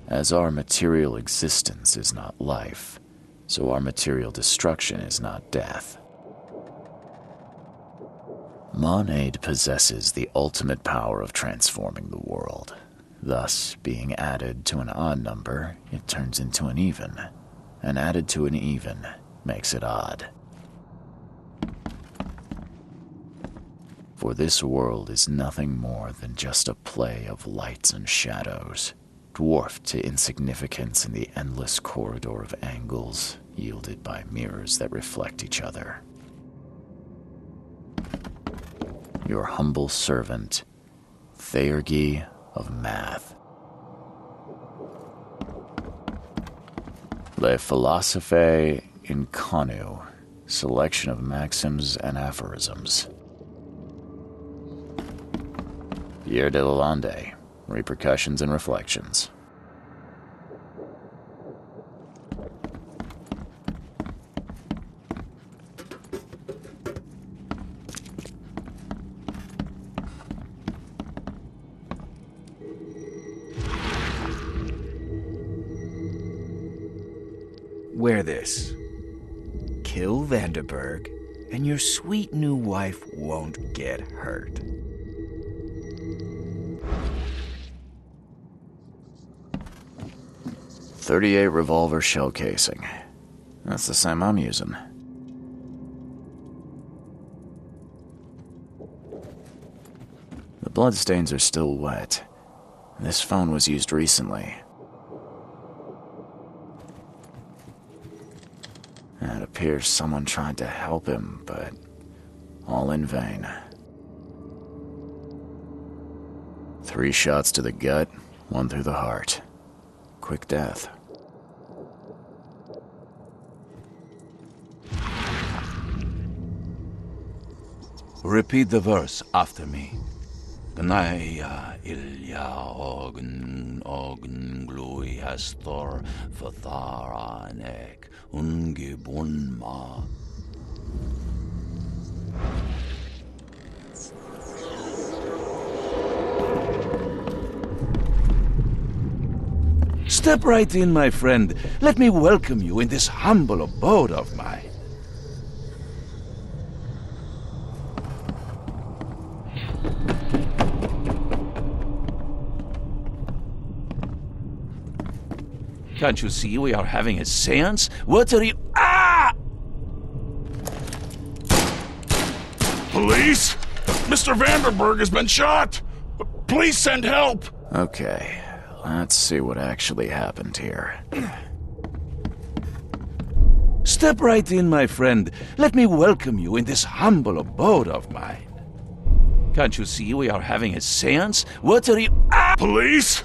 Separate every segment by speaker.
Speaker 1: As our material existence is not life, so our material destruction is not death. Monade possesses the ultimate power of transforming the world. Thus, being added to an odd number, it turns into an even, and added to an even makes it odd. For this world is nothing more than just a play of lights and shadows, dwarfed to insignificance in the endless corridor of angles yielded by mirrors that reflect each other. Your humble servant, Theurgy of Math. Le Philosophe Inconu, selection of maxims and aphorisms. Pierre de Lalande, repercussions and reflections.
Speaker 2: Wear this. Kill Vanderberg, and your sweet new wife won't get hurt.
Speaker 1: .38 revolver shell casing. That's the same I'm using. The bloodstains are still wet. This phone was used recently. It appears someone tried to help him, but all in vain. 3 shots to the gut, 1 through the heart. Quick death.
Speaker 3: Repeat the verse after me. Gnaya ilya ogn glui hastor fatharanek ungibunma. Step right in, my friend. Let me welcome you in this humble abode of mine. Can't you see we are having a seance? What are you— Ah!
Speaker 4: Police? Mr. Vanderberg has been shot! Please send help!
Speaker 1: Okay, let's see what actually happened here.
Speaker 3: Step right in, my friend. Let me welcome you in this humble abode of mine. Can't you see we are having a seance? What are you— Ah!
Speaker 4: Police?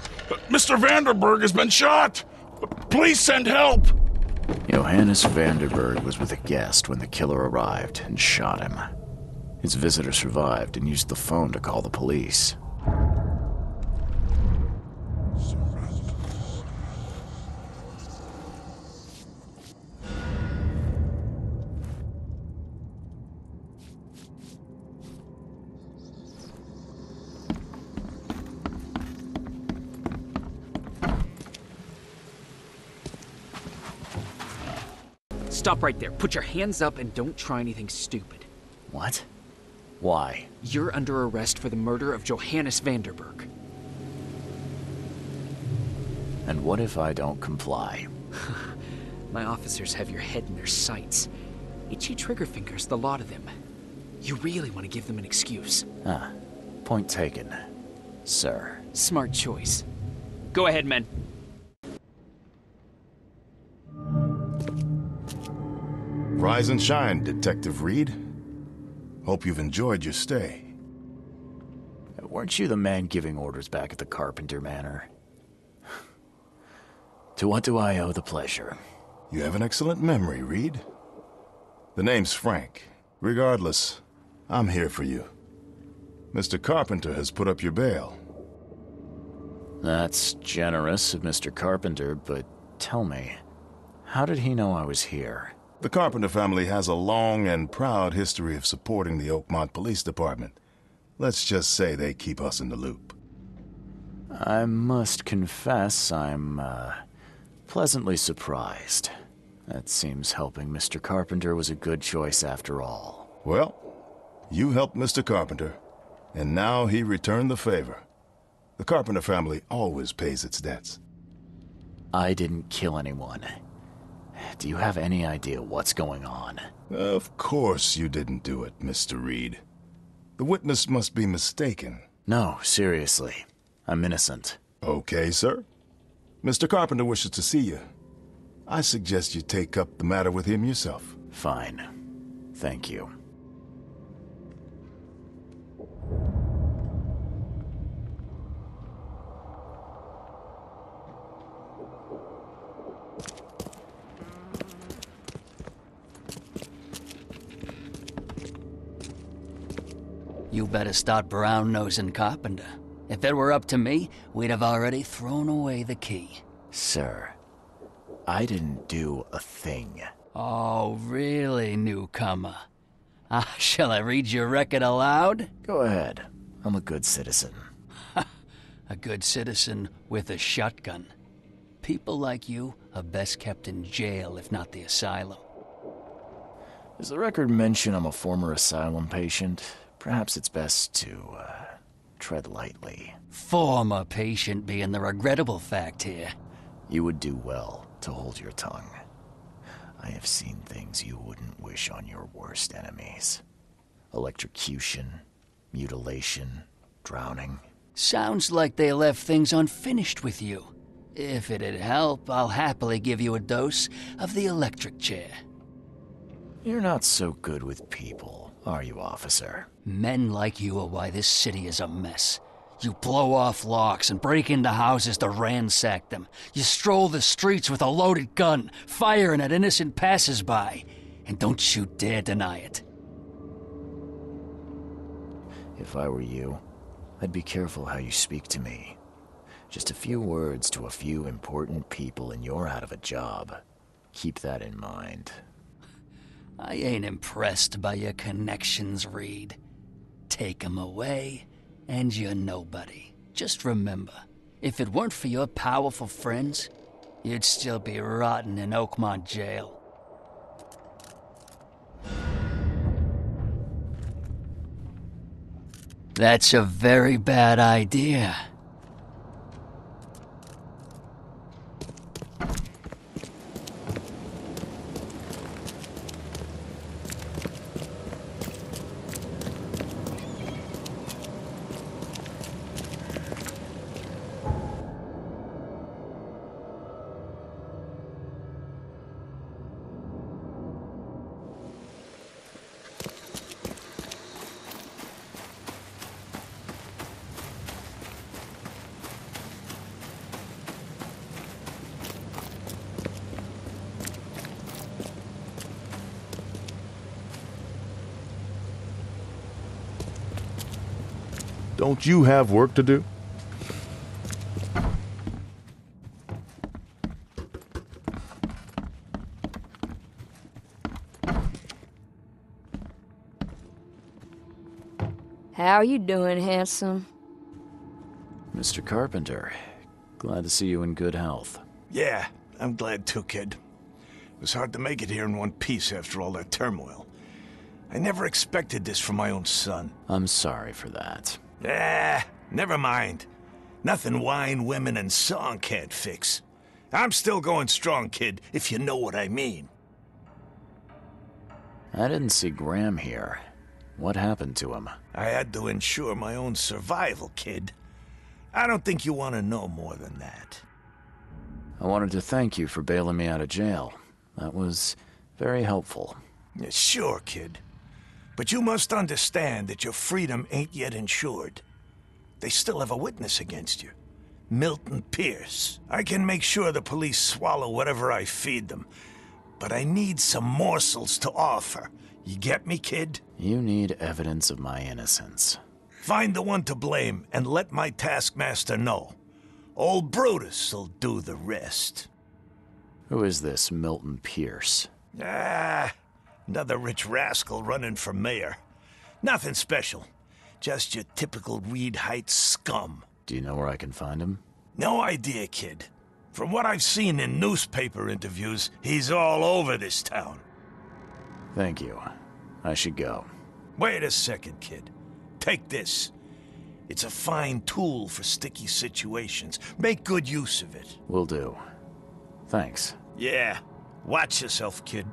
Speaker 4: Mr. Vanderberg has been shot! Please send help!
Speaker 1: Johannes Vanderberg was with a guest when the killer arrived and shot him. His visitor survived and used the phone to call the police.
Speaker 5: Stop right there. Put your hands up and don't try anything stupid.
Speaker 1: What? Why?
Speaker 5: You're under arrest for the murder of Johannes Vanderberg.
Speaker 1: And what if I don't comply?
Speaker 5: My officers have your head in their sights. Itchy trigger fingers, the lot of them. You really want to give them an excuse.
Speaker 1: Ah, point taken, sir.
Speaker 5: Smart choice. Go ahead, men.
Speaker 6: Rise and shine, Detective Reed. Hope you've enjoyed your stay.
Speaker 1: Weren't you the man giving orders back at the Carpenter Manor? To what do I owe the pleasure?
Speaker 6: You have an excellent memory, Reed. The name's Frank. Regardless, I'm here for you. Mr. Carpenter has put up your bail.
Speaker 1: That's generous of Mr. Carpenter, but tell me, how did he know I was here?
Speaker 6: The Carpenter family has a long and proud history of supporting the Oakmont Police Department. Let's just say they keep us in the loop.
Speaker 1: I must confess I'm, pleasantly surprised. That seems helping Mr. Carpenter was a good choice after all.
Speaker 6: Well, you helped Mr. Carpenter, and now he returned the favor. The Carpenter family always pays its debts.
Speaker 1: I didn't kill anyone. Do you have any idea what's going on?
Speaker 6: Of course you didn't do it, Mr. Reed. The witness must be mistaken.
Speaker 1: No, seriously. I'm innocent.
Speaker 6: Okay, sir. Mr. Carpenter wishes to see you. I suggest you take up the matter with him yourself.
Speaker 1: Fine. Thank you.
Speaker 7: You better start brown-nosing Carpenter. If it were up to me, we'd have already thrown away the key.
Speaker 1: Sir, I didn't do a thing.
Speaker 7: Oh, really, newcomer? Shall I read your record aloud?
Speaker 1: Go ahead. I'm a good citizen.
Speaker 7: A good citizen with a shotgun. People like you are best kept in jail, if not the asylum.
Speaker 1: Does the record mention I'm a former asylum patient? Perhaps it's best to, tread lightly.
Speaker 7: Former patient being the regrettable fact here.
Speaker 1: You would do well to hold your tongue. I have seen things you wouldn't wish on your worst enemies. Electrocution, mutilation, drowning.
Speaker 7: Sounds like they left things unfinished with you. If it'd help, I'll happily give you a dose of the electric chair.
Speaker 1: You're not so good with people, are you, officer?
Speaker 7: Men like you are why this city is a mess. You blow off locks and break into houses to ransack them. You stroll the streets with a loaded gun, firing at innocent passers-by. And don't you dare deny it.
Speaker 1: If I were you, I'd be careful how you speak to me. Just a few words to a few important people and you're out of a job. Keep that in mind.
Speaker 7: I ain't impressed by your connections, Reed. Take 'em away, and you're nobody. Just remember, if it weren't for your powerful friends, you'd still be rotting in Oakmont jail. That's a very bad idea.
Speaker 6: Don't you have work to do?
Speaker 8: How you doing, handsome?
Speaker 1: Mr. Carpenter, glad to see you in good health.
Speaker 2: Yeah, I'm glad too, kid. It was hard to make it here in one piece after all that turmoil. I never expected this from my own son.
Speaker 1: I'm sorry for that.
Speaker 2: Never mind. Nothing wine, women, and song can't fix. I'm still going strong, kid, if you know what I mean.
Speaker 1: I didn't see Graham here. What happened to him?
Speaker 2: I had to ensure my own survival, kid. I don't think you want to know more than that.
Speaker 1: I wanted to thank you for bailing me out of jail. That was very helpful.
Speaker 2: Yeah, sure, kid. But you must understand that your freedom ain't yet insured. They still have a witness against you. Milton Pierce. I can make sure the police swallow whatever I feed them. But I need some morsels to offer. You get me, kid?
Speaker 1: You need evidence of my innocence.
Speaker 2: Find the one to blame and let my taskmaster know. Old Brutus'll do the rest.
Speaker 1: Who is this Milton Pierce?
Speaker 2: Another rich rascal running for mayor. Nothing special. Just your typical Reed Heights scum.
Speaker 1: Do you know where I can find him?
Speaker 2: No idea, kid. From what I've seen in newspaper interviews, he's all over this town.
Speaker 1: Thank you. I should go.
Speaker 2: Wait a second, kid. Take this. It's a fine tool for sticky situations. Make good use of it.
Speaker 1: Will do. Thanks.
Speaker 2: Yeah. Watch yourself, kid.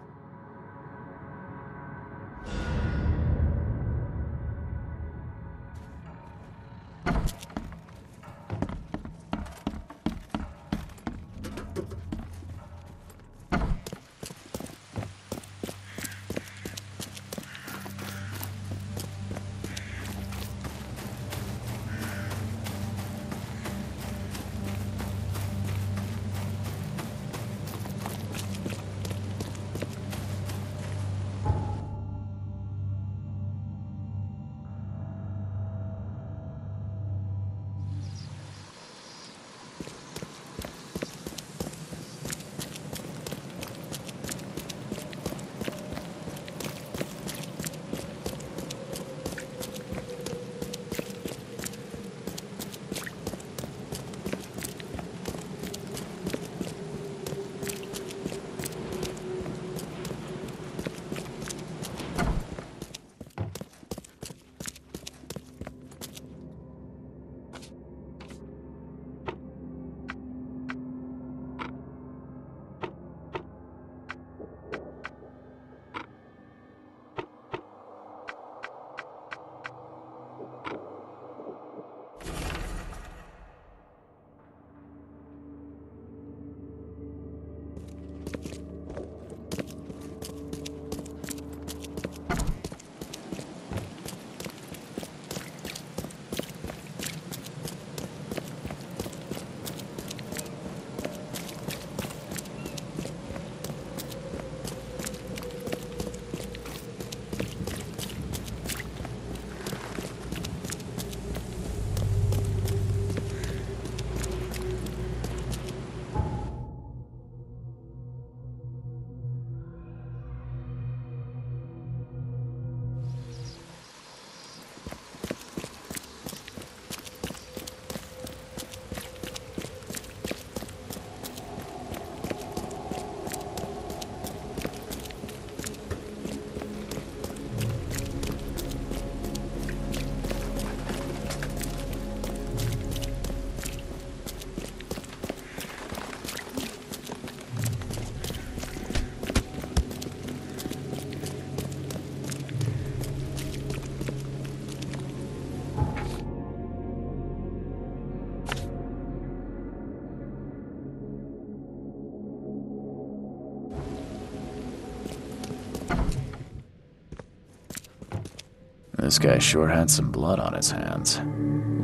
Speaker 1: This guy sure had some blood on his hands.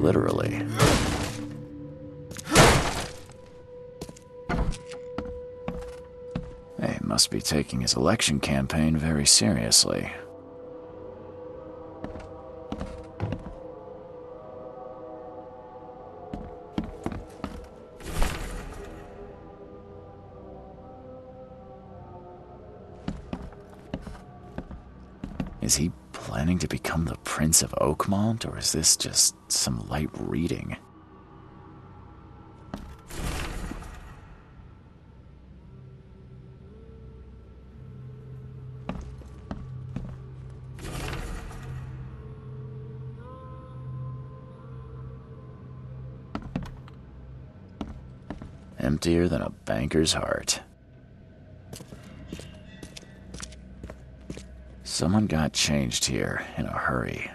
Speaker 1: Literally. He must be taking his election campaign very seriously. Is he planning to become the Prince of Oakmont, or is this just some light reading? Emptier than a banker's heart. Someone got changed here in a hurry.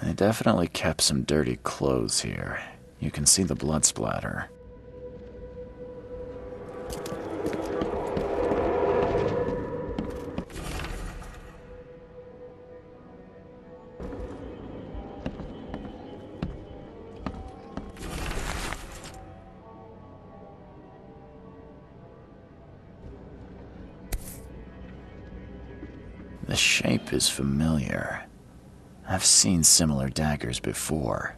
Speaker 1: They definitely kept some dirty clothes here. You can see the blood splatter. The shape is familiar. I've seen similar daggers before.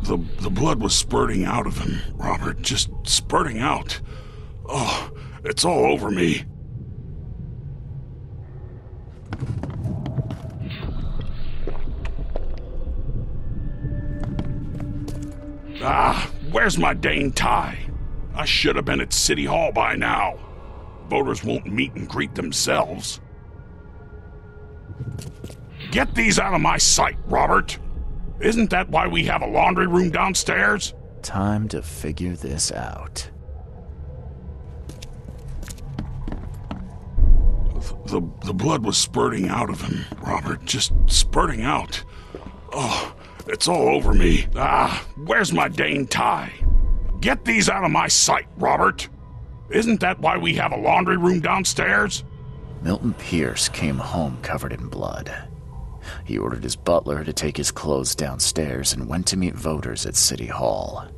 Speaker 4: The blood was spurting out of him, Robert. Just spurting out. Oh, it's all over me. Ah, where's my dang tie? I should have been at City Hall by now. Voters won't meet and greet themselves. Get these out of my sight, Robert. Isn't that why we have a laundry room downstairs?
Speaker 1: Time to figure this out.
Speaker 4: The blood was spurting out of him, Robert. Just spurting out. Oh, it's all over me. Ah, where's my dang tie? Get these out of my sight, Robert. Isn't that why we have a laundry room downstairs?
Speaker 1: Milton Pierce came home covered in blood. He ordered his butler to take his clothes downstairs and went to meet voters at City Hall.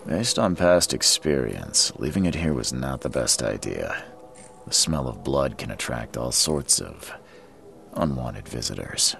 Speaker 1: Based on past experience, leaving it here was not the best idea. The smell of blood can attract all sorts of unwanted visitors.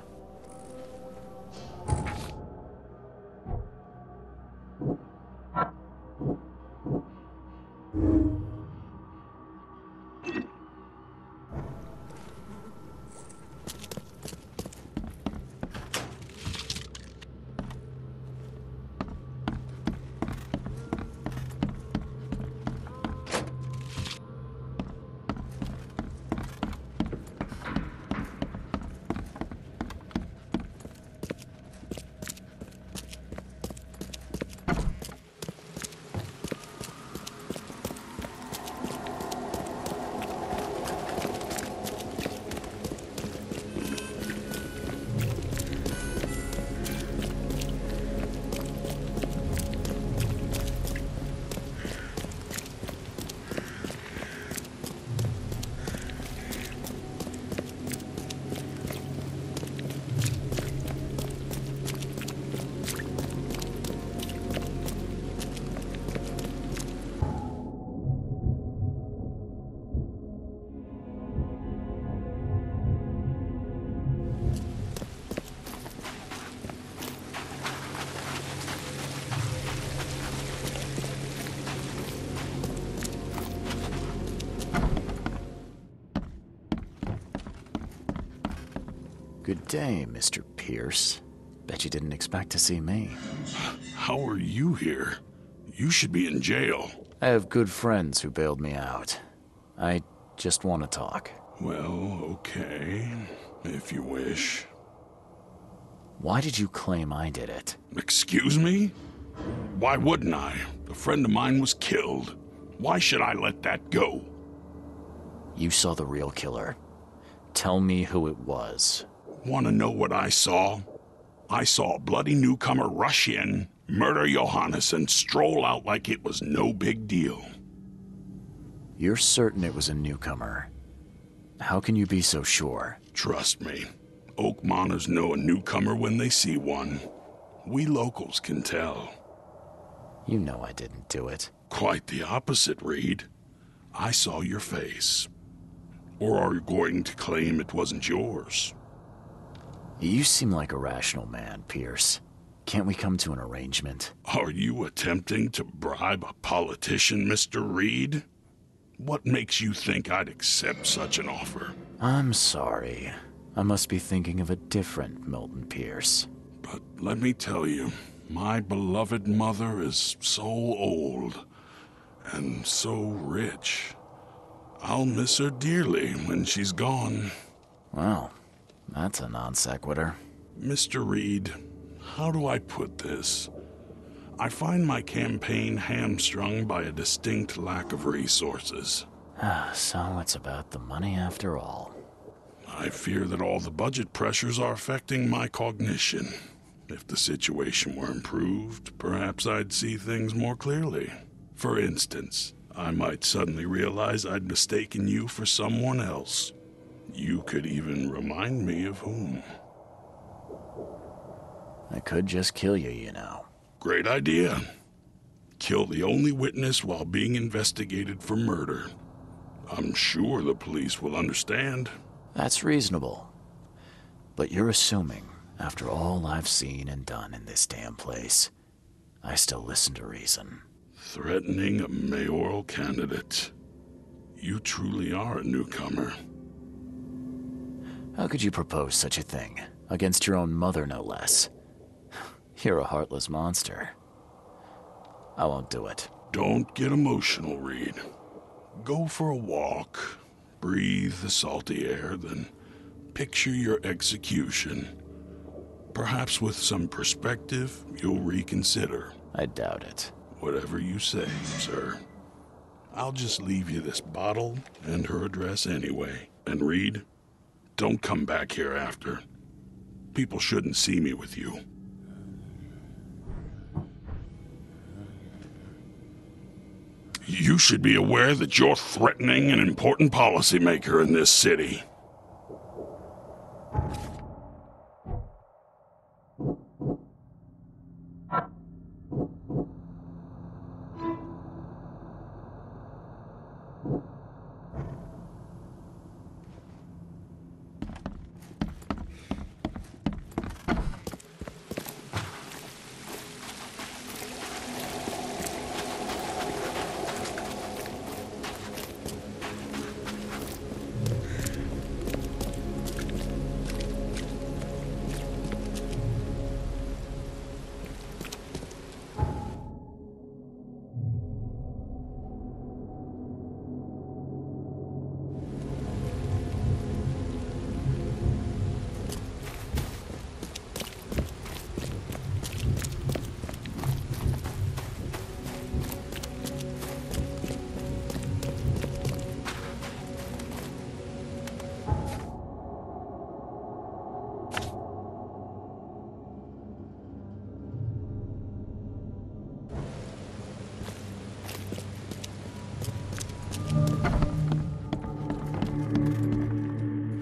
Speaker 1: Good day, Mr. Pierce. Bet you didn't expect to see me.
Speaker 4: How are you here? You should be in jail.
Speaker 1: I have good friends who bailed me out. I just want to talk.
Speaker 4: Well, okay, if you wish.
Speaker 1: Why did you claim I did it?
Speaker 4: Excuse me? Why wouldn't I? A friend of mine was killed. Why should I let that go?
Speaker 1: You saw the real killer. Tell me who it was.
Speaker 4: Want to know what I saw? I saw a bloody newcomer rush in, murder Johannes, and stroll out like it was no big deal.
Speaker 1: You're certain it was a newcomer? How can you be so sure?
Speaker 4: Trust me. Oakmoners know a newcomer when they see one. We locals can tell.
Speaker 1: You know I didn't do it.
Speaker 4: Quite the opposite, Reed. I saw your face. Or are you going to claim it wasn't yours?
Speaker 1: You seem like a rational man, Pierce. Can't we come to an arrangement?
Speaker 4: Are you attempting to bribe a politician, Mr. Reed? What makes you think I'd accept such an offer?
Speaker 1: I'm sorry. I must be thinking of a different Milton Pierce.
Speaker 4: But let me tell you, my beloved mother is so old and so rich. I'll miss her dearly when she's gone.
Speaker 1: Well, that's a non sequitur.
Speaker 4: Mr. Reed, how do I put this? I find my campaign hamstrung by a distinct lack of resources.
Speaker 1: So it's about the money after all.
Speaker 4: I fear that all the budget pressures are affecting my cognition. If the situation were improved, perhaps I'd see things more clearly. For instance, I might suddenly realize I'd mistaken you for someone else. You could even remind me of whom.
Speaker 1: I could just kill you, you know.
Speaker 4: Great idea. Kill the only witness while being investigated for murder. I'm sure the police will understand.
Speaker 1: That's reasonable. But you're assuming, after all I've seen and done in this damn place, I still listen to reason.
Speaker 4: Threatening a mayoral candidate. You truly are a newcomer.
Speaker 1: How could you propose such a thing? Against your own mother, no less. You're a heartless monster. I won't do it.
Speaker 4: Don't get emotional, Reed. Go for a walk, breathe the salty air, then picture your execution. Perhaps with some perspective, you'll reconsider.
Speaker 1: I doubt it.
Speaker 4: Whatever you say, sir. I'll just leave you this bottle and her address anyway. And Reed, don't come back here after. People shouldn't see me with you. You should be aware that you're threatening an important policymaker in this city.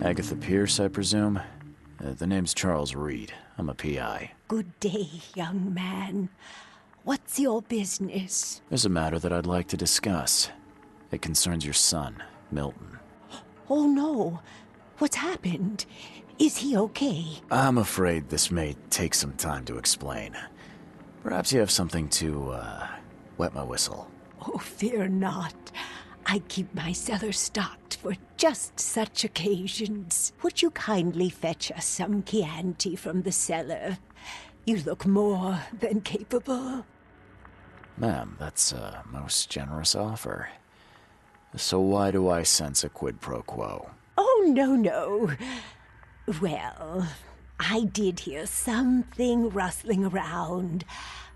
Speaker 1: Agatha Pierce, I presume? The name's Charles Reed. I'm a PI.
Speaker 9: Good day, young man. What's your business?
Speaker 1: There's a matter that I'd like to discuss. It concerns your son, Milton.
Speaker 9: Oh, no. What's happened? Is he okay?
Speaker 1: I'm afraid this may take some time to explain. Perhaps you have something to, wet my whistle.
Speaker 9: Oh, fear not. I keep my cellar stocked for just such occasions. Would you kindly fetch us some Chianti from the cellar? You look more than capable.
Speaker 1: Ma'am, that's a most generous offer. So why do I sense a quid pro quo?
Speaker 9: Oh, no. Well, I did hear something rustling around,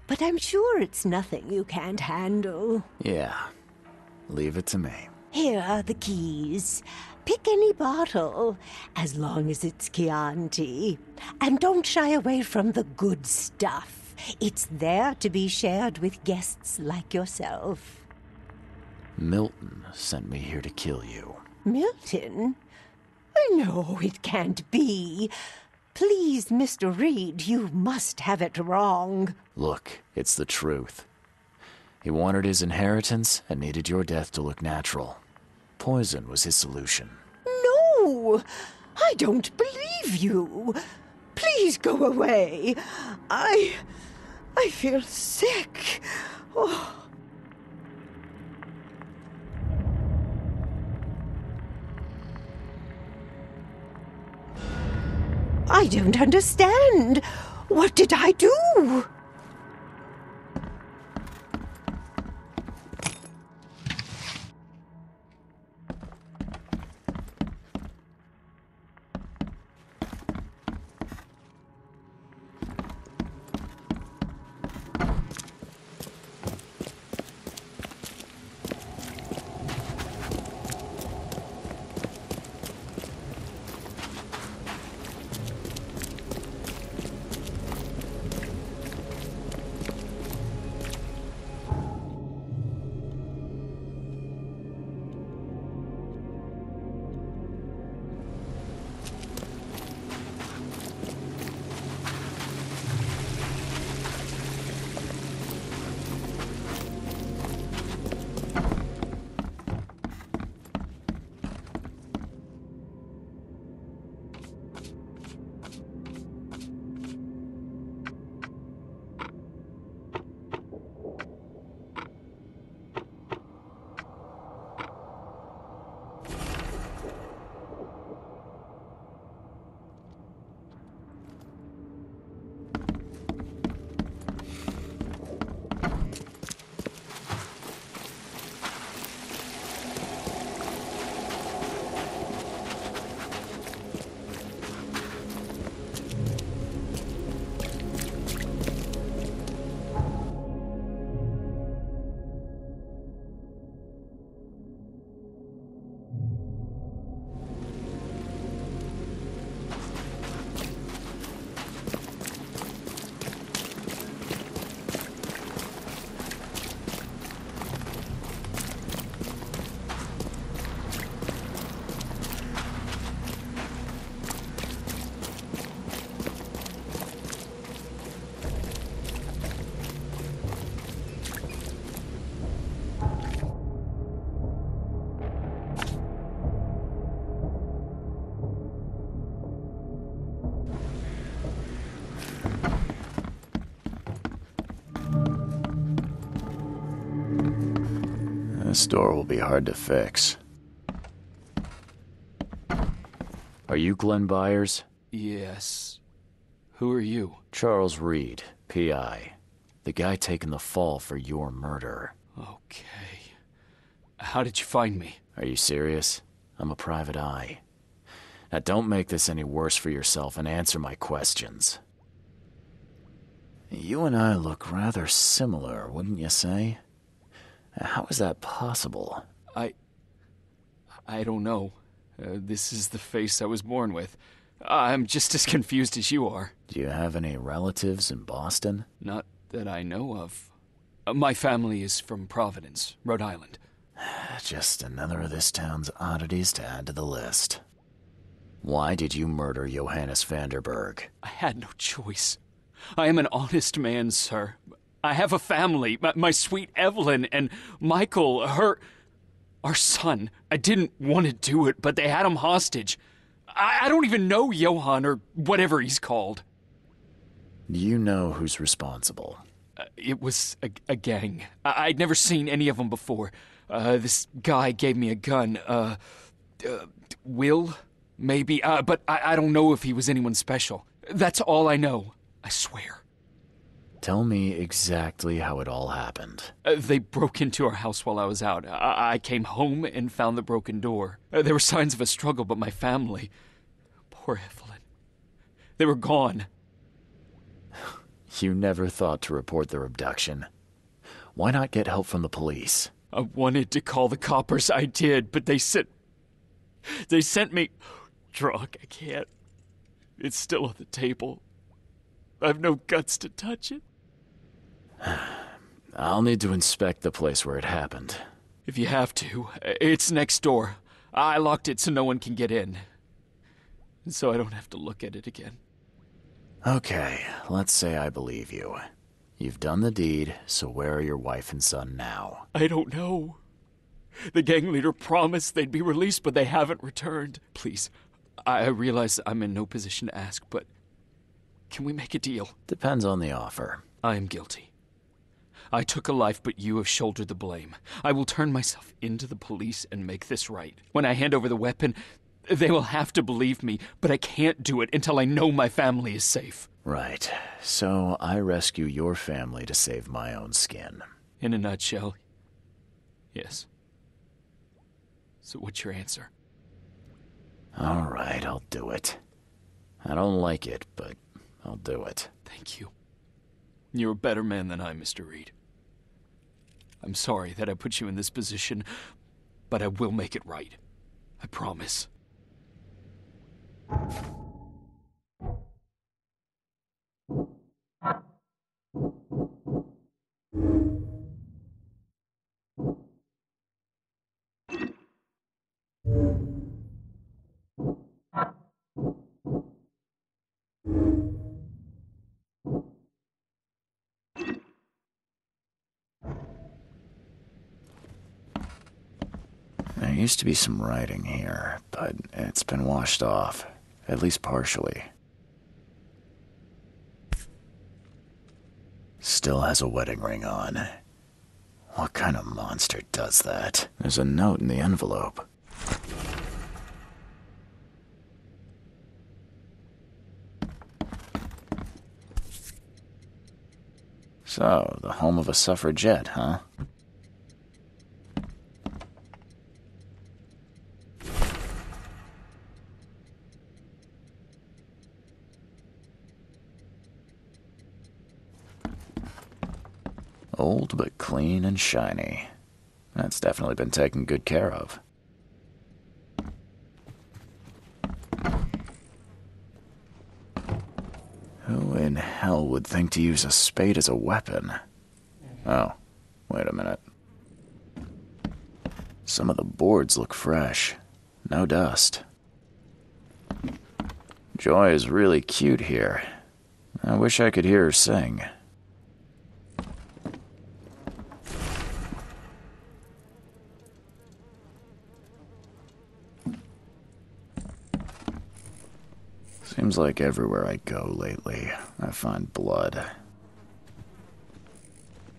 Speaker 9: but I'm sure it's nothing you can't handle.
Speaker 1: Yeah. Leave it to me.
Speaker 9: Here are the keys. Pick any bottle, as long as it's Chianti. And don't shy away from the good stuff. It's there to be shared with guests like yourself.
Speaker 1: Milton sent me here to kill you.
Speaker 9: Milton? No, it can't be. Please, Mr. Reed, you must have it wrong.
Speaker 1: Look, it's the truth. He wanted his inheritance and needed your death to look natural. Poison was his solution.
Speaker 9: No! I don't believe you. Please go away. I feel sick. Oh. I don't understand. What did I do?
Speaker 1: This door will be hard to fix. Are you Glenn Byers?
Speaker 5: Yes. Who are you?
Speaker 1: Charles Reed, P.I. The guy taking the fall for your murder.
Speaker 5: Okay. How did you find me?
Speaker 1: Are you serious? I'm a private eye. Now don't make this any worse for yourself and answer my questions. You and I look rather similar, wouldn't you say? How is that possible?
Speaker 5: I don't know. This is the face I was born with. I'm just as confused as you are.
Speaker 1: Do you have any relatives in Boston?
Speaker 5: Not that I know of. My family is from Providence, Rhode Island.
Speaker 1: Just another of this town's oddities to add to the list. Why did you murder Johannes Vanderberg?
Speaker 5: I had no choice. I am an honest man, sir. I have a family. My sweet Evelyn and Michael, our son. I didn't want to do it, but they had him hostage. I don't even know Johann or whatever he's called.
Speaker 1: Do you know who's responsible?
Speaker 5: It was a gang. I'd never seen any of them before. This guy gave me a gun. Will? Maybe. But I don't know if he was anyone special. That's all I know. I swear.
Speaker 1: Tell me exactly how it all happened.
Speaker 5: They broke into our house while I was out. I came home and found the broken door. There were signs of a struggle, but my family... Poor Evelyn. They were gone.
Speaker 1: You never thought to report their abduction. Why not get help from the police?
Speaker 5: I wanted to call the coppers. I did, but they sent me... Drunk, I can't. It's still on the table. I've no guts to touch it.
Speaker 1: I'll need to inspect the place where it happened.
Speaker 5: If you have to, it's next door. I locked it so no one can get in. So I don't have to look at it again.
Speaker 1: Okay, let's say I believe you. You've done the deed, so where are your wife and son now?
Speaker 5: I don't know. The gang leader promised they'd be released, but they haven't returned. Please, I realize I'm in no position to ask, but can we make a deal?
Speaker 1: Depends on the offer.
Speaker 5: I am guilty. I took a life, but you have shouldered the blame. I will turn myself into the police and make this right. When I hand over the weapon, they will have to believe me, but I can't do it until I know my family is safe.
Speaker 1: Right. So I rescue your family to save my own skin.
Speaker 5: In a nutshell, yes. So what's your answer?
Speaker 1: All right, I'll do it. I don't like it, but I'll do it.
Speaker 5: Thank you. You're a better man than I, Mr. Reed. I'm sorry that I put you in this position, but I will make it right. I promise.
Speaker 1: There used to be some writing here, but it's been washed off, at least partially. Still has a wedding ring on. What kind of monster does that? There's a note in the envelope. So, the home of a suffragette, huh? Old but clean and shiny. That's definitely been taken good care of. Who in hell would think to use a spade as a weapon? Oh, wait a minute. Some of the boards look fresh. No dust. Joy is really cute here. I wish I could hear her sing. Seems like everywhere I go lately, I find blood.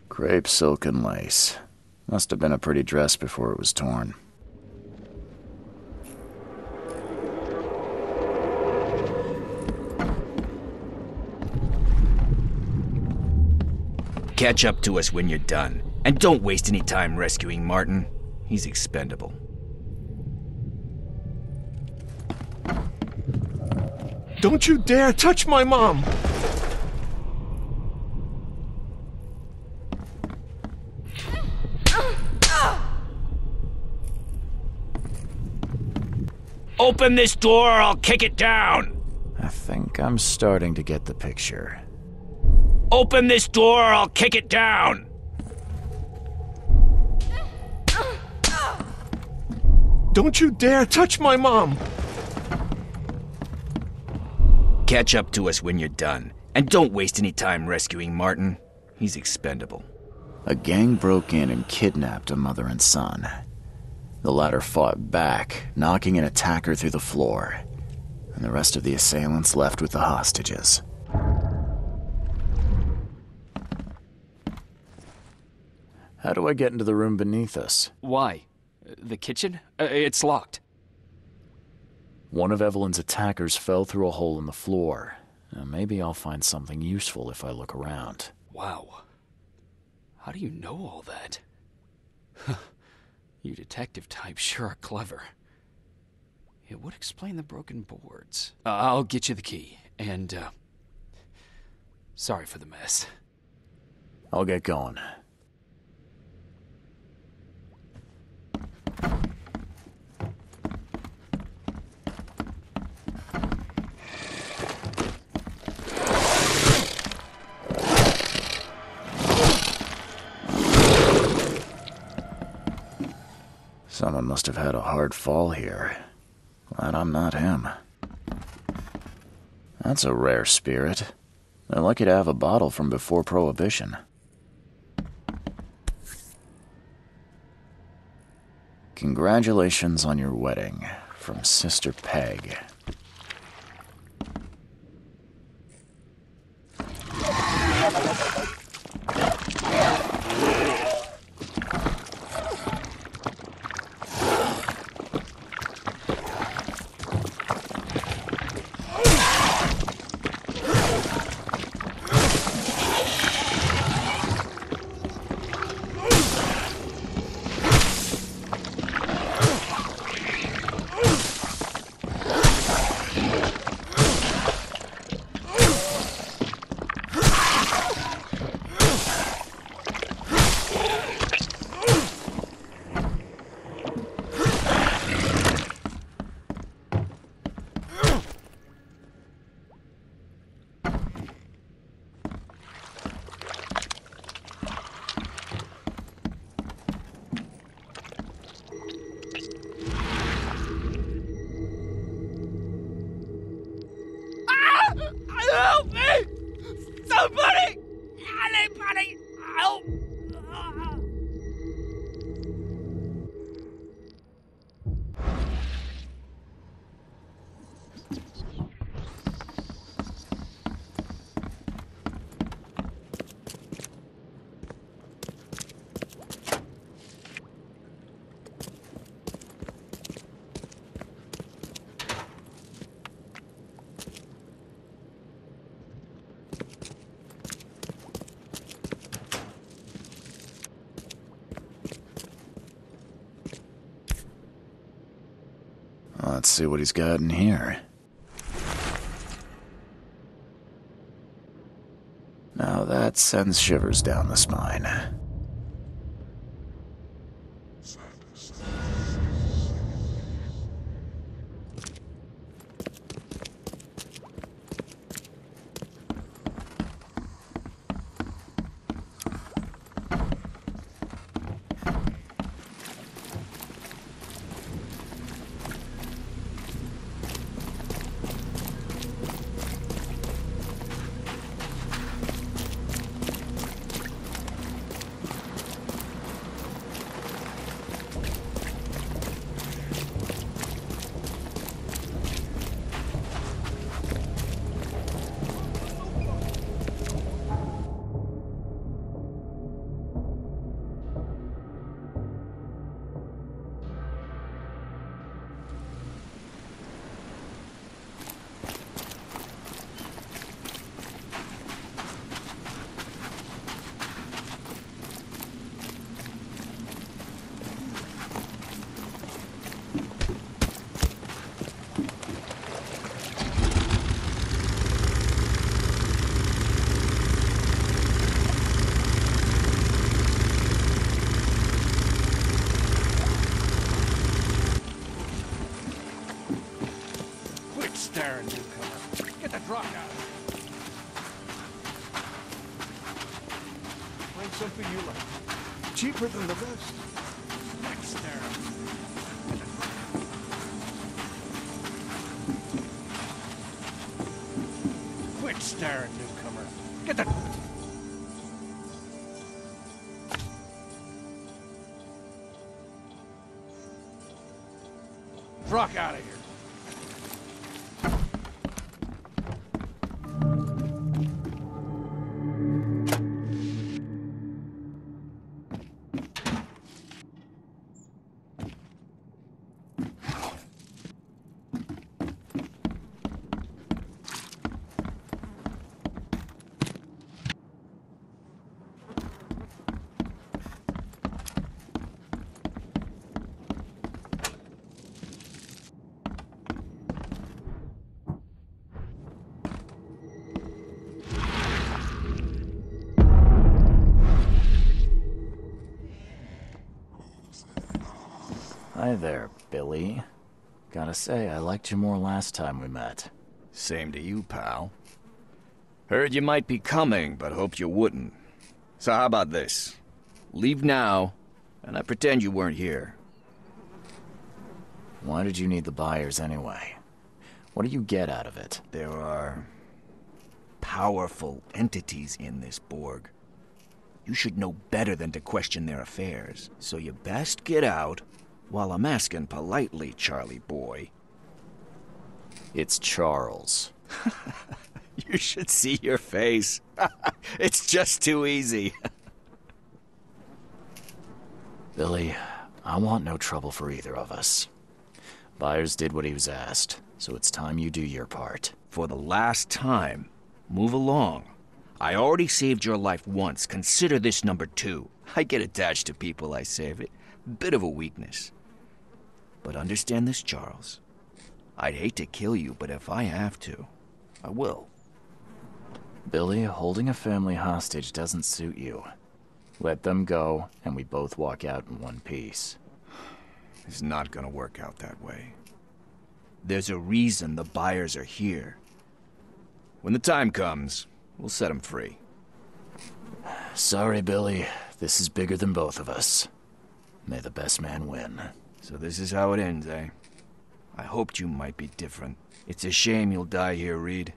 Speaker 1: Crepe, silk, and lace. Must have been a pretty dress before it was torn.
Speaker 10: Catch up to us when you're done. And don't waste any time rescuing Martin. He's expendable.
Speaker 2: Don't you dare touch my mom!
Speaker 10: Open this door or I'll kick it down!
Speaker 1: I think I'm starting to get the picture.
Speaker 10: Open this door or I'll kick it down!
Speaker 2: Don't you dare touch my mom!
Speaker 10: Catch up to us when you're done. And don't waste any time rescuing Martin. He's expendable.
Speaker 1: A gang broke in and kidnapped a mother and son. The latter fought back, knocking an attacker through the floor, and the rest of the assailants left with the hostages. How do I get into the room beneath us?
Speaker 5: Why? The kitchen? It's locked.
Speaker 1: One of Evelyn's attackers fell through a hole in the floor. Now, maybe I'll find something useful if I look around.
Speaker 5: Wow. How do you know all that? You detective types sure are clever. It would explain the broken boards. I'll get you the key, and, sorry for the mess.
Speaker 1: I'll get going. Someone must have had a hard fall here. Glad I'm not him. That's a rare spirit. They're lucky to have a bottle from before Prohibition. Congratulations on your wedding, from Sister Peg.
Speaker 10: Help me! Somebody! Anybody! Help!
Speaker 1: Let's see what he's got in here. Now that sends shivers down the spine.
Speaker 2: cheaper than the best.
Speaker 11: Quit staring, newcomer. Get the... truck out of here.
Speaker 1: Hi there, Billy. Gotta say, I liked you more last time we met.
Speaker 10: Same to you, pal. Heard you might be coming, but hoped you wouldn't. So how about this? Leave now, and I pretend you weren't here.
Speaker 1: Why did you need the Byers anyway? What do you get out of it?
Speaker 10: There are powerful entities in this Borg. You should know better than to question their affairs, so you best get out while I'm asking politely, Charlie boy.
Speaker 1: It's Charles.
Speaker 10: You should see your face. It's just too easy.
Speaker 1: Billy, I want no trouble for either of us. Byers did what he was asked, so it's time you do your part.
Speaker 10: For the last time, move along. I already saved your life once. Consider this number 2. I get attached to people I save. Bit of a weakness. But understand this, Charles. I'd hate to kill you, but if I have to, I will.
Speaker 1: Billy, holding a family hostage doesn't suit you. Let them go, and we both walk out in one piece.
Speaker 10: It's not gonna work out that way. There's a reason the Byers are here. When the time comes, we'll set them free.
Speaker 1: Sorry, Billy. This is bigger than both of us. May the best man win.
Speaker 10: So this is how it ends, eh? I hoped you might be different. It's a shame you'll die here, Reed.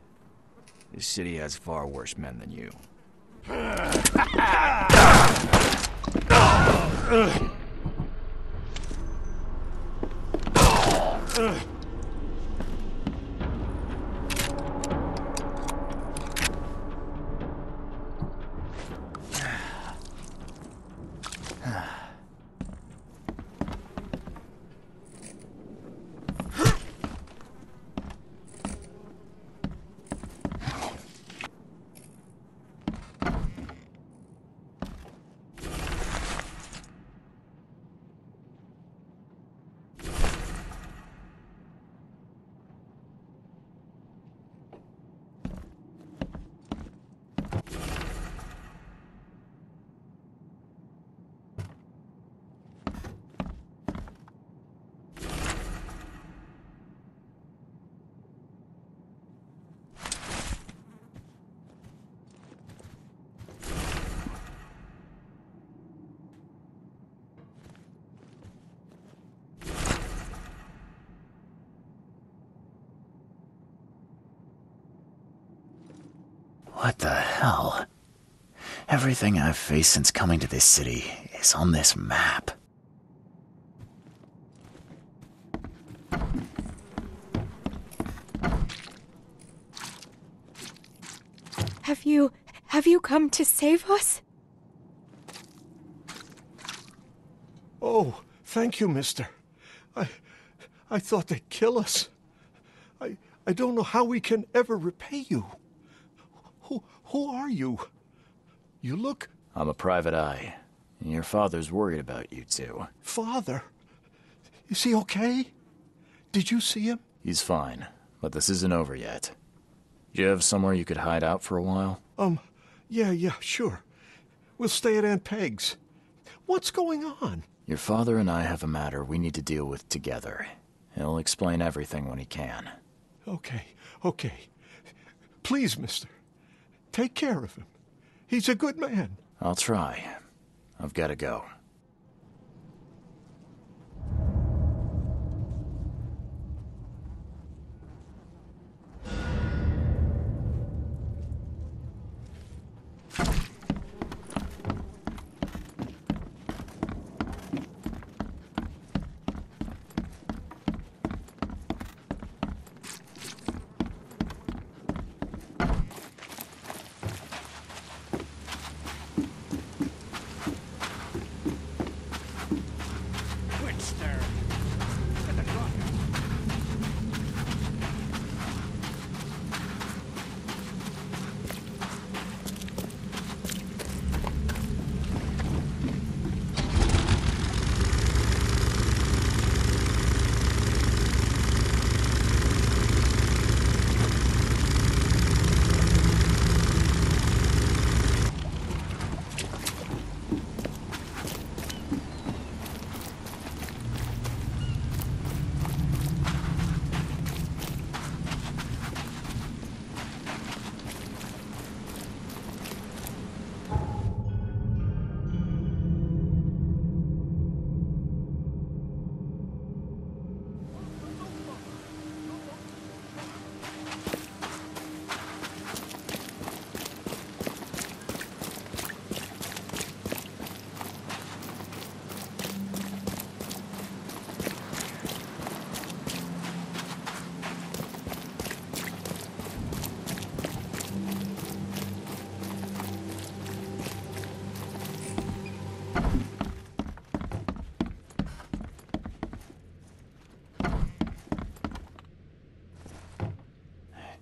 Speaker 10: This city has far worse men than you.
Speaker 1: What the hell? Everything I've faced since coming to this city is on this map.
Speaker 12: Have you come to save us?
Speaker 2: Oh, thank you, mister. I thought they'd kill us. I don't know how we can ever repay you. Who are you? You look...
Speaker 1: I'm a private eye. And your father's worried about you two.
Speaker 2: Father? Is he okay? Did you see him?
Speaker 1: He's fine, but this isn't over yet. Do you have somewhere you could hide out for a while?
Speaker 2: Yeah, sure. We'll stay at Aunt Peg's. What's going on?
Speaker 1: Your father and I have a matter we need to deal with together. He'll explain everything when he can.
Speaker 2: Okay. Please, mister. Take care of him. He's a good man.
Speaker 1: I'll try. I've got to go.
Speaker 11: Quit staring. Get the gun.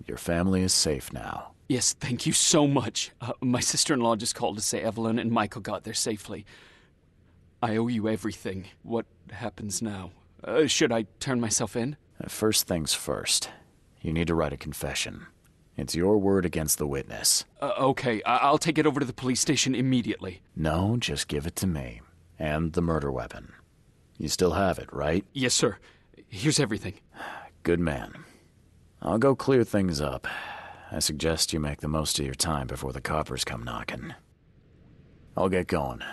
Speaker 1: Your family is safe now.
Speaker 5: Yes, thank you so much. My sister-in-law just called to say Evelyn and Michael got there safely. I owe you everything. What happens now? Should I turn myself in?
Speaker 1: First things first. You need to write a confession. It's your word against the witness.
Speaker 5: Okay, I'll take it over to the police station immediately.
Speaker 1: No, just give it to me. And the murder weapon. You still have it, right?
Speaker 5: Yes, sir. Here's everything.
Speaker 1: Good man. I'll go clear things up. I suggest you make the most of your time before the coppers come knocking. I'll get going.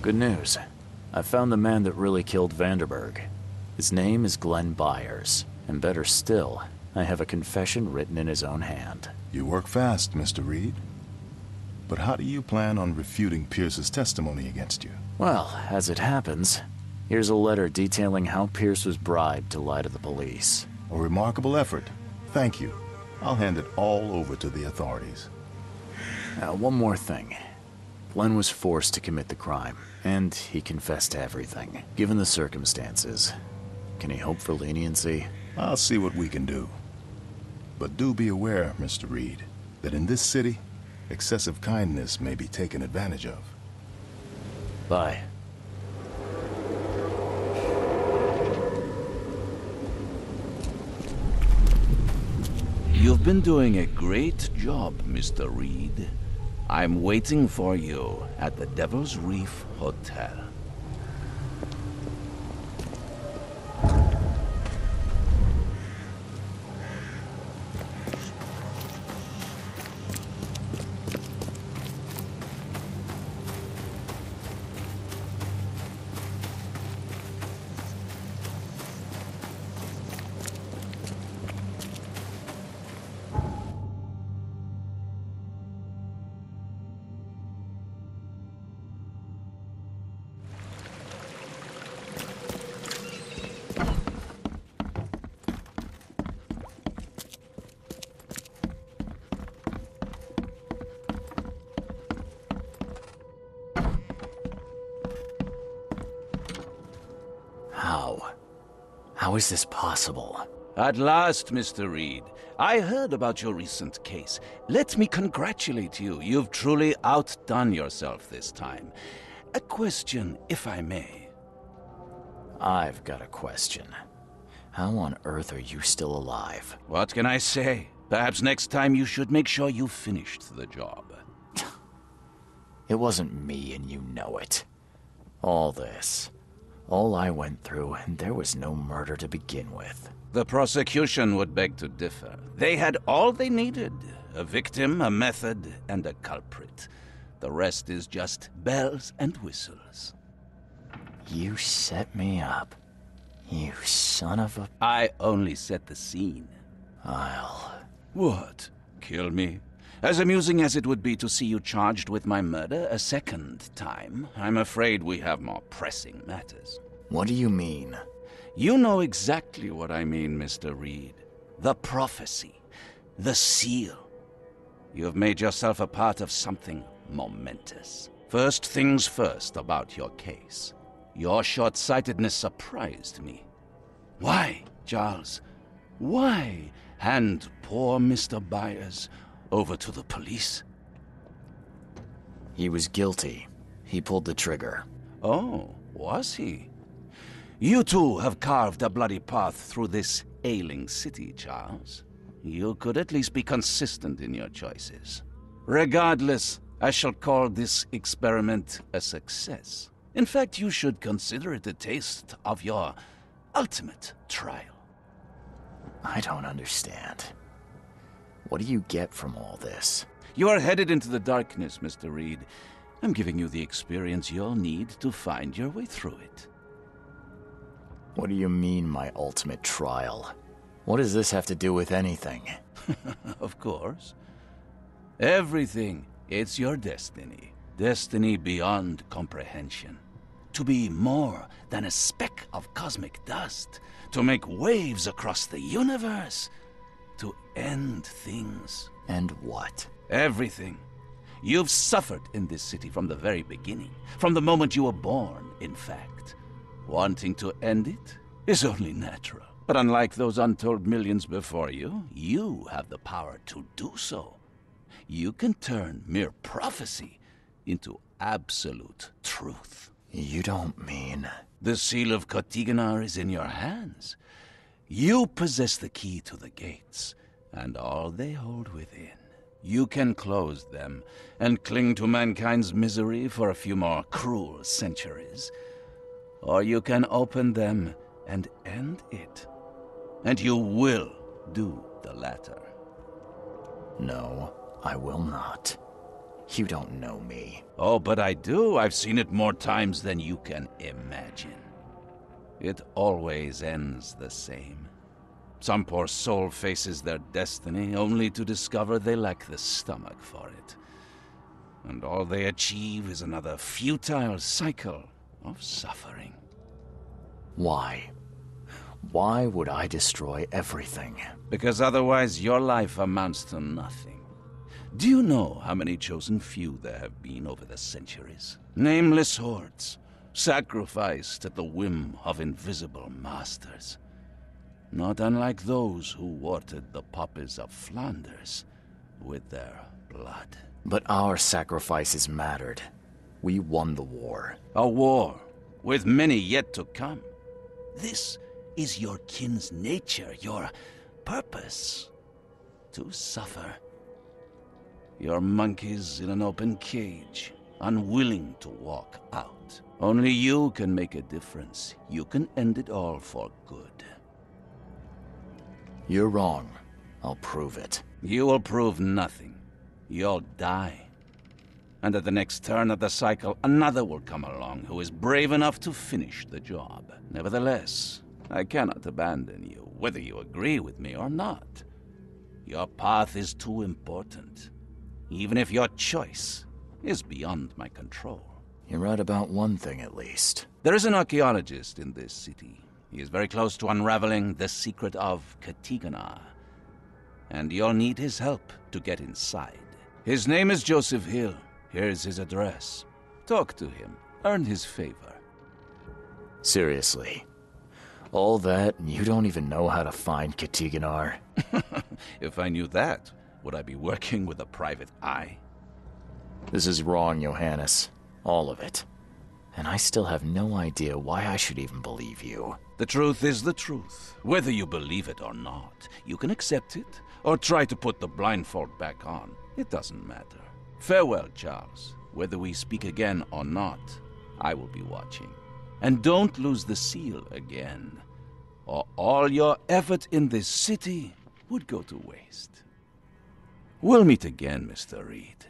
Speaker 1: Good news. I found the man that really killed Vanderberg. His name is Glenn Byers, and better still, I have a confession written in his own hand.
Speaker 6: You work fast, Mr. Reed. But how do you plan on refuting Pierce's testimony against you?
Speaker 1: Well, as it happens, here's a letter detailing how Pierce was bribed to lie to the police.
Speaker 6: A remarkable effort. Thank you. I'll hand it all over to the authorities.
Speaker 1: One more thing. Glenn was forced to commit the crime, and he confessed to everything. Given the circumstances, can he hope for leniency?
Speaker 6: I'll see what we can do. But do be aware, Mr. Reed, that in this city, excessive kindness may be taken advantage of.
Speaker 1: Bye.
Speaker 3: You've been doing a great job, Mr. Reed. I'm waiting for you at the Devil's Reef Hotel.
Speaker 1: How is this possible?
Speaker 3: At last, Mr. Reed. I heard about your recent case. Let me congratulate you. You've truly outdone yourself this time. A question, if I may.
Speaker 1: I've got a question. How on earth are you still alive?
Speaker 3: What can I say? Perhaps next time you should make sure you finished the job.
Speaker 1: It wasn't me, and you know it. All I went through, and there was no murder to begin with.
Speaker 3: The prosecution would beg to differ. They had all they needed. A victim, a method, and a culprit. The rest is just bells and whistles.
Speaker 1: You set me up. You son of a...
Speaker 3: I only set the scene. What? Kill me? As amusing as it would be to see you charged with my murder a second time, I'm afraid we have more pressing matters.
Speaker 1: What do you mean?
Speaker 3: You know exactly what I mean, Mr. Reed. The prophecy. The seal. You have made yourself a part of something momentous. First things first about your case. Your short-sightedness surprised me. Why, Charles? Why hand poor Mr. Byers over to the police?
Speaker 1: He was guilty. He pulled the trigger.
Speaker 3: Oh, was he? You too have carved a bloody path through this ailing city, Charles. You could at least be consistent in your choices. Regardless, I shall call this experiment a success. In fact, you should consider it a taste of your ultimate trial.
Speaker 1: I don't understand. What do you get from all this?
Speaker 3: You are headed into the darkness, Mr. Reed. I'm giving you the experience you'll need to find your way through it.
Speaker 1: What do you mean, my ultimate trial? What does this have to do with anything?
Speaker 3: Of course. Everything. It's your destiny. Destiny beyond comprehension. To be more than a speck of cosmic dust. To make waves across the universe. To end things.
Speaker 1: And what?
Speaker 3: Everything. You've suffered in this city from the very beginning. From the moment you were born, in fact. Wanting to end it is only natural. But unlike those untold millions before you, you have the power to do so. You can turn mere prophecy into absolute truth.
Speaker 1: You don't mean...
Speaker 3: The seal of Kotiganar is in your hands. You possess the key to the gates, and all they hold within. You can close them, and cling to mankind's misery for a few more cruel centuries. Or you can open them and end it. And you will do the latter.
Speaker 1: No, I will not. You don't know me.
Speaker 3: Oh, but I do. I've seen it more times than you can imagine. It always ends the same. Some poor soul faces their destiny only to discover they lack the stomach for it. And all they achieve is another futile cycle of suffering.
Speaker 1: Why? Why would I destroy everything?
Speaker 3: Because otherwise your life amounts to nothing. Do you know how many chosen few there have been over the centuries? Nameless hordes, sacrificed at the whim of invisible masters. Not unlike those who watered the poppies of Flanders with their blood.
Speaker 1: But our sacrifices mattered. We won the war.
Speaker 3: A war, with many yet to come. This is your kin's nature, your purpose. To suffer. You're monkeys in an open cage, unwilling to walk out. Only you can make a difference. You can end it all for good.
Speaker 1: You're wrong. I'll prove it.
Speaker 3: You will prove nothing. You'll die. And at the next turn of the cycle, another will come along who is brave enough to finish the job. Nevertheless, I cannot abandon you, whether you agree with me or not. Your path is too important. Even if your choice is beyond my control.
Speaker 1: You're right about one thing, at least.
Speaker 3: There is an archaeologist in this city. He is very close to unraveling the secret of Katigana. And you'll need his help to get inside. His name is Joseph Hill. Here's his address. Talk to him. Earn his favor.
Speaker 1: Seriously. All that, and you don't even know how to find Katiganar?
Speaker 3: If I knew that, would I be working with a private eye?
Speaker 1: This is wrong, Johannes. All of it. And I still have no idea why I should even believe you.
Speaker 3: The truth is the truth. Whether you believe it or not, you can accept it, or try to put the blindfold back on. It doesn't matter. Farewell, Charles. Whether we speak again or not, I will be watching. And don't lose the seal again, or all your effort in this city would go to waste. We'll meet again, Mr. Reed.